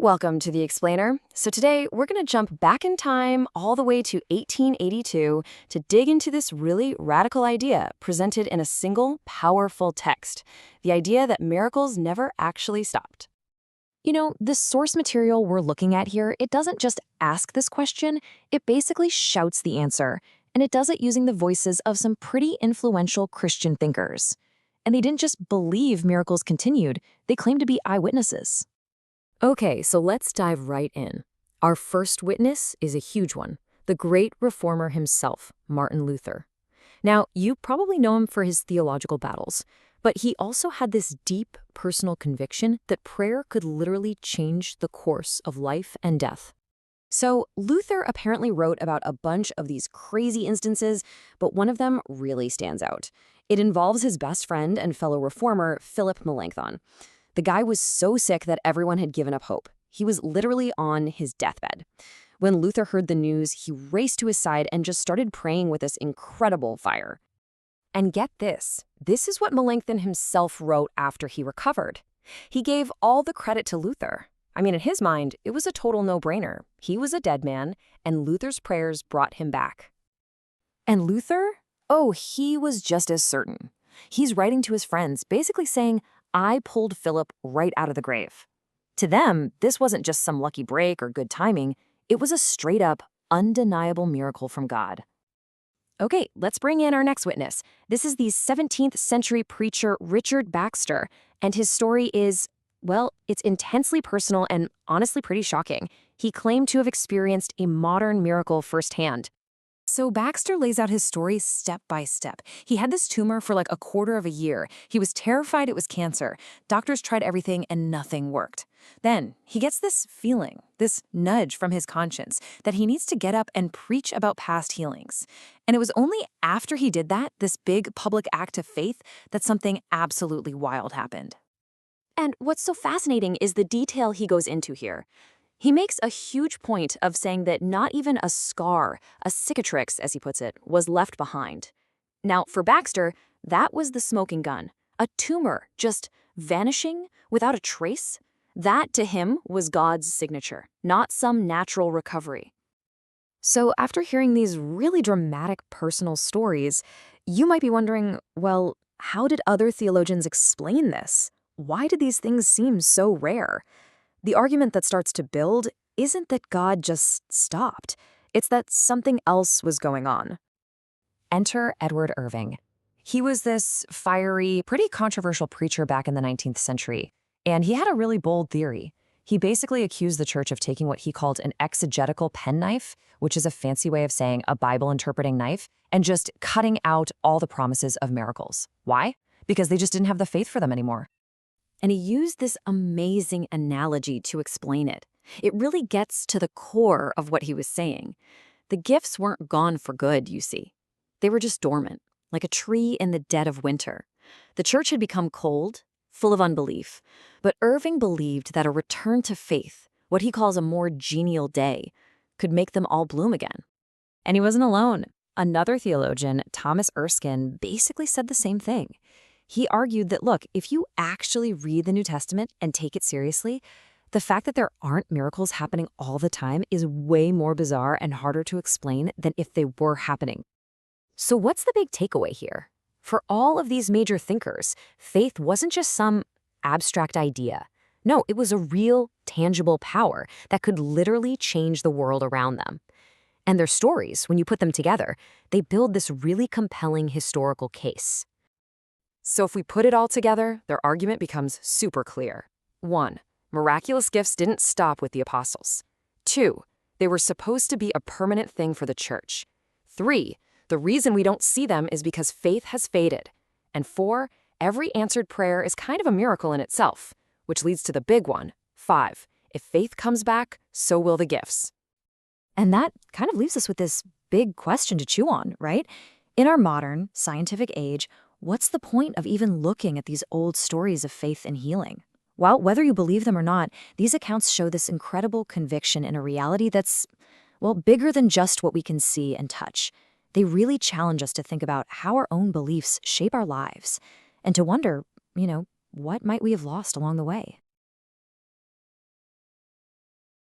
Welcome to The Explainer. So today we're going to jump back in time all the way to 1882 to dig into this really radical idea presented in a single, powerful text. The idea that miracles never actually stopped. You know, the source material we're looking at here, it doesn't just ask this question, it basically shouts the answer. And it does it using the voices of some pretty influential Christian thinkers. And they didn't just believe miracles continued, they claimed to be eyewitnesses. Okay, so let's dive right in. Our first witness is a huge one, the great reformer himself, Martin Luther. Now, you probably know him for his theological battles, but he also had this deep personal conviction that prayer could literally change the course of life and death. So Luther apparently wrote about a bunch of these crazy instances, but one of them really stands out. It involves his best friend and fellow reformer, Philip Melanchthon. The guy was so sick that everyone had given up hope. He was literally on his deathbed. When Luther heard the news, he raced to his side and just started praying with this incredible fire. And get this is what Melanchthon himself wrote after he recovered. He gave all the credit to Luther. I mean, in his mind, it was a total no-brainer. He was a dead man, and Luther's prayers brought him back. And Luther? Oh, he was just as certain. He's writing to his friends, basically saying, I pulled Philip right out of the grave. To them, this wasn't just some lucky break or good timing. It was a straight-up, undeniable miracle from God. Okay, let's bring in our next witness. This is the 17th century preacher Richard Baxter, and his story is, well, it's intensely personal and honestly pretty shocking. He claimed to have experienced a modern miracle firsthand. So Baxter lays out his story step by step. He had this tumor for like a quarter of a year. He was terrified it was cancer. Doctors tried everything and nothing worked. Then he gets this feeling, this nudge from his conscience that he needs to get up and preach about past healings. And it was only after he did that, this big public act of faith, that something absolutely wild happened. And what's so fascinating is the detail he goes into here. He makes a huge point of saying that not even a scar, a cicatrix, as he puts it, was left behind. Now, for Baxter, that was the smoking gun. A tumor just vanishing without a trace. That, to him, was God's signature, not some natural recovery. So after hearing these really dramatic personal stories, you might be wondering, well, how did other theologians explain this? Why did these things seem so rare? The argument that starts to build isn't that God just stopped. It's that something else was going on. Enter Edward Irving. He was this fiery, pretty controversial preacher back in the 19th century, and he had a really bold theory. He basically accused the church of taking what he called an exegetical penknife, which is a fancy way of saying a Bible-interpreting knife, and just cutting out all the promises of miracles. Why? Because they just didn't have the faith for them anymore. And he used this amazing analogy to explain it. It really gets to the core of what he was saying. The gifts weren't gone for good, you see. They were just dormant, like a tree in the dead of winter. The church had become cold, full of unbelief, but Irving believed that a return to faith, what he calls a more genial day, could make them all bloom again. And he wasn't alone. Another theologian, Thomas Erskine, basically said the same thing. He argued that, look, if you actually read the New Testament and take it seriously, the fact that there aren't miracles happening all the time is way more bizarre and harder to explain than if they were happening. So what's the big takeaway here? For all of these major thinkers, faith wasn't just some abstract idea. No, it was a real, tangible power that could literally change the world around them. And their stories, when you put them together, they build this really compelling historical case. So if we put it all together, their argument becomes super clear. 1. Miraculous gifts didn't stop with the apostles. 2. They were supposed to be a permanent thing for the church. 3. The reason we don't see them is because faith has faded. And 4. Every answered prayer is kind of a miracle in itself, which leads to the big one. 5. If faith comes back, so will the gifts. And that kind of leaves us with this big question to chew on, right? In our modern, scientific age, what's the point of even looking at these old stories of faith and healing? Well, whether you believe them or not, these accounts show this incredible conviction in a reality that's, well, bigger than just what we can see and touch. They really challenge us to think about how our own beliefs shape our lives and to wonder, what might we have lost along the way?